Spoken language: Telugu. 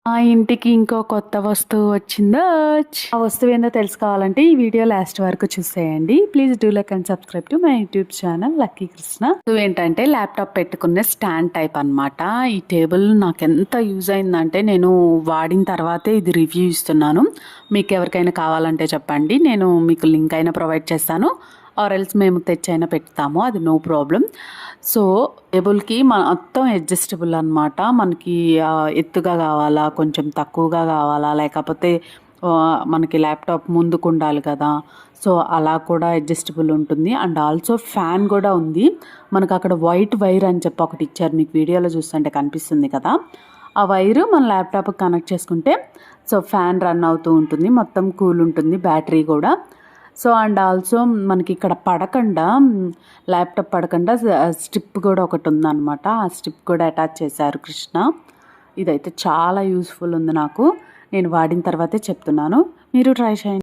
ఆ ఇంటికి ఇంకో కొత్త వస్తువు వచ్చిందోచ్. ఆ వస్తువు ఏందో తెలుసుకోవాలంటే ఈ వీడియో లాస్ట్ వరకు చూసేయండి. Please do like and subscribe to my YouTube channel lucky Krishna. ఏంటంటే ల్యాప్టాప్ పెట్టుకునే స్టాండ్ టైప్ అనమాట. ఈ టేబుల్ నాకు ఎంత యూజ్ అయిందంటే నేను వాడిన తర్వాతే ఇది రివ్యూ ఇస్తున్నాను. మీకు ఎవరికైనా కావాలంటే చెప్పండి, నేను మీకు లింక్ అయినా ప్రొవైడ్ చేస్తాను, ఆర్ ఎల్స్ మేము తెచ్చైనా పెడతాము, అది నో ప్రాబ్లం. సో టేబుల్కి మొత్తం అడ్జస్టబుల్ అనమాట. మనకి ఎత్తుగా కావాలా, కొంచెం తక్కువగా కావాలా, లేకపోతే మనకి ల్యాప్టాప్ ముందుకు ఉండాలి కదా, సో అలా కూడా అడ్జస్టబుల్ ఉంటుంది. అండ్ ఆల్సో ఫ్యాన్ కూడా ఉంది. మనకు అక్కడ వైట్ వైర్ అని చెప్పి ఒకటి ఇచ్చారు, మీకు వీడియోలో చూస్తుంటే కనిపిస్తుంది కదా, ఆ వైరు మన ల్యాప్టాప్కి కనెక్ట్ చేసుకుంటే సో ఫ్యాన్ రన్ అవుతూ ఉంటుంది, మొత్తం కూల్ ఉంటుంది, బ్యాటరీ కూడా. సో అండ్ ఆల్సో మనకి ఇక్కడ పడకుండా, ల్యాప్టాప్ పడకుండా స్ట్రిప్ కూడా ఒకటి ఉందన్నమాట. ఆ స్ట్రిప్ కూడా అటాచ్ చేశారు కృష్ణ. ఇదైతే చాలా యూస్ఫుల్ ఉంది నాకు. నేను వాడిన తర్వాతే చెప్తున్నాను, మీరు ట్రై చేయండి.